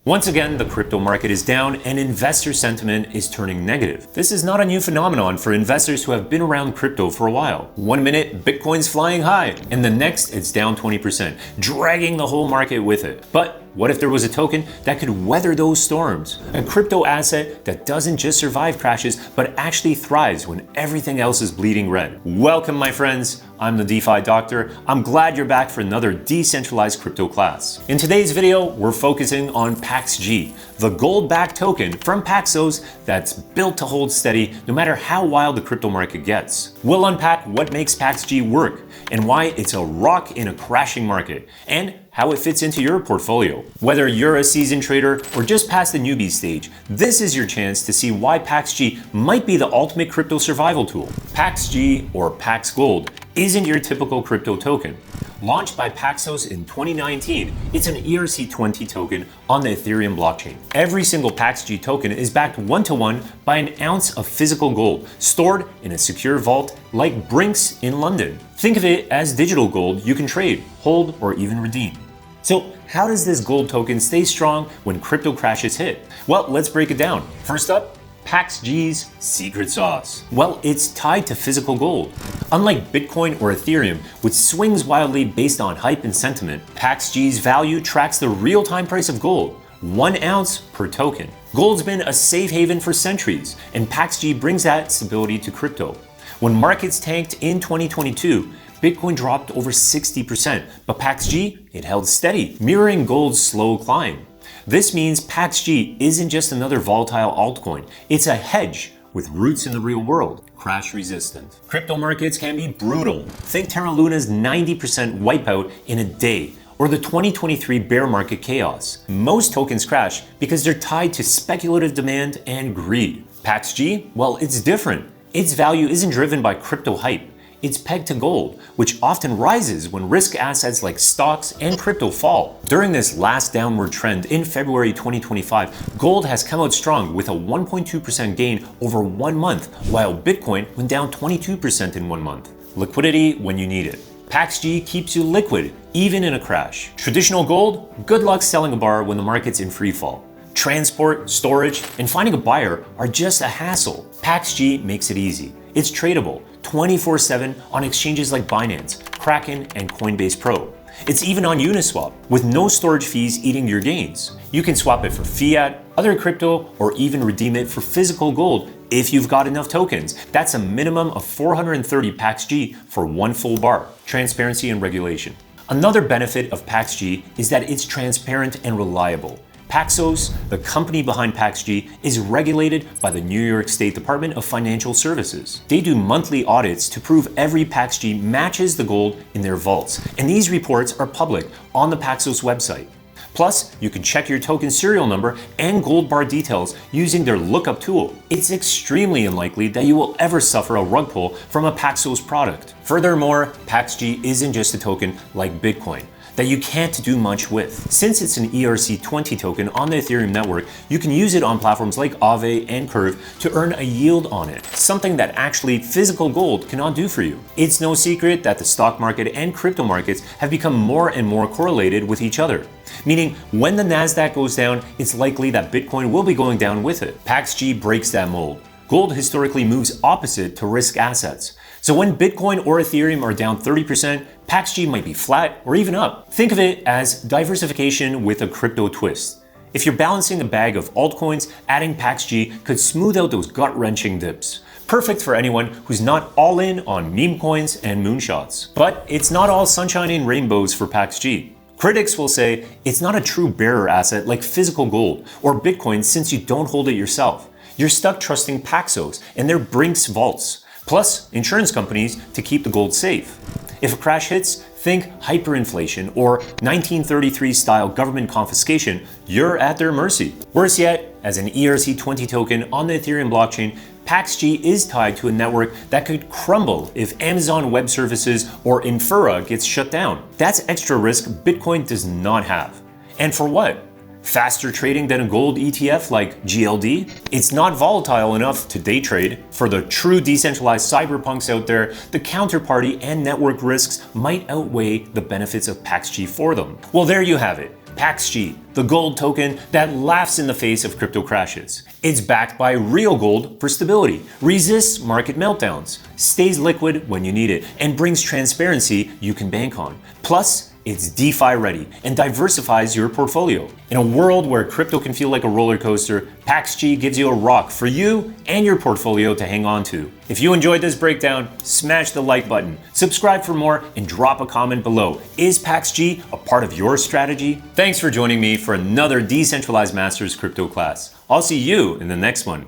Once again, the crypto market is down and investor sentiment is turning negative. This is not a new phenomenon for investors who have been around crypto for a while. One minute, Bitcoin's flying high, and the next it's down 20%, dragging the whole market with it. But what if there was a token that could weather those storms? A crypto asset that doesn't just survive crashes, but actually thrives when everything else is bleeding red. Welcome, my friends. I'm the DeFi Doctor. I'm glad you're back for another decentralized crypto class. In today's video, we're focusing on PAXG, the gold-backed token from Paxos that's built to hold steady no matter how wild the crypto market gets. We'll unpack what makes PAXG work and why it's a rock in a crashing market, and how it fits into your portfolio. Whether you're a seasoned trader or just past the newbie stage, this is your chance to see why PAXG might be the ultimate crypto survival tool. PAXG, or Pax Gold, isn't your typical crypto token. Launched by Paxos in 2019, it's an ERC20 token on the Ethereum blockchain. Every single PAXG token is backed one-to-one by an ounce of physical gold, stored in a secure vault like Brink's in London. Think of it as digital gold you can trade, hold, or even redeem. So how does this gold token stay strong when crypto crashes hit? Well, let's break it down. First up, PAXG's secret sauce. Well, it's tied to physical gold. Unlike Bitcoin or Ethereum, which swings wildly based on hype and sentiment, PAXG's value tracks the real-time price of gold, 1 ounce per token. Gold's been a safe haven for centuries, and PAXG brings that stability to crypto. When markets tanked in 2022, Bitcoin dropped over 60%, but PAXG, it held steady, mirroring gold's slow climb. This means PAXG isn't just another volatile altcoin, it's a hedge with roots in the real world, crash resistant. Crypto markets can be brutal. Think Terra Luna's 90% wipeout in a day, or the 2023 bear market chaos. Most tokens crash because they're tied to speculative demand and greed. PAXG, well, it's different. Its value isn't driven by crypto hype. It's pegged to gold, which often rises when risk assets like stocks and crypto fall. During this last downward trend in February 2025, gold has come out strong with a 1.2% gain over 1 month, while Bitcoin went down 22% in 1 month. Liquidity when you need it. PAXG keeps you liquid, even in a crash. Traditional gold, good luck selling a bar when the market's in free fall. Transport, storage, and finding a buyer are just a hassle. PAXG makes it easy. It's tradable 24/7 on exchanges like Binance, Kraken, and Coinbase Pro. It's even on Uniswap, with no storage fees eating your gains. You can swap it for fiat, other crypto, or even redeem it for physical gold if you've got enough tokens. That's a minimum of 430 PAXG for 1 full bar. Transparency and regulation. Another benefit of PAXG is that it's transparent and reliable. Paxos, the company behind PAXG, is regulated by the New York State Department of Financial Services. They do monthly audits to prove every PAXG matches the gold in their vaults, and these reports are public on the Paxos website. Plus, you can check your token serial number and gold bar details using their lookup tool. It's extremely unlikely that you will ever suffer a rug pull from a Paxos product. Furthermore, PAXG isn't just a token like Bitcoin that you can't do much with. Since it's an ERC20 token on the Ethereum network, you can use it on platforms like Aave and Curve to earn a yield on it, something that actually physical gold cannot do for you. It's no secret that the stock market and crypto markets have become more and more correlated with each other, meaning when the Nasdaq goes down, it's likely that Bitcoin will be going down with it. PAXG breaks that mold. Gold historically moves opposite to risk assets. So when Bitcoin or Ethereum are down 30%, PAXG might be flat or even up. Think of it as diversification with a crypto twist. If you're balancing a bag of altcoins, adding PAXG could smooth out those gut-wrenching dips. Perfect for anyone who's not all in on meme coins and moonshots. But it's not all sunshine and rainbows for PAXG. Critics will say it's not a true bearer asset like physical gold or Bitcoin since you don't hold it yourself. You're stuck trusting Paxos and their Brink's vaults, plus insurance companies to keep the gold safe. If a crash hits, think hyperinflation or 1933 style government confiscation, you're at their mercy. Worse yet, as an ERC20 token on the Ethereum blockchain, PAXG is tied to a network that could crumble if Amazon Web Services or Infura gets shut down. That's extra risk Bitcoin does not have. And for what? Faster trading than a gold ETF like GLD? It's not volatile enough to day trade. For the true decentralized cyberpunks out there, the counterparty and network risks might outweigh the benefits of PAXG for them. Well, there you have it. PAXG, the gold token that laughs in the face of crypto crashes. It's backed by real gold for stability, resists market meltdowns, stays liquid when you need it, and brings transparency you can bank on. Plus, it's DeFi ready and diversifies your portfolio. In a world where crypto can feel like a roller coaster, PAXG gives you a rock for you and your portfolio to hang on to. If you enjoyed this breakdown, smash the like button, subscribe for more, and drop a comment below. Is PAXG a part of your strategy? Thanks for joining me for another Decentralized Masters crypto class. I'll see you in the next one.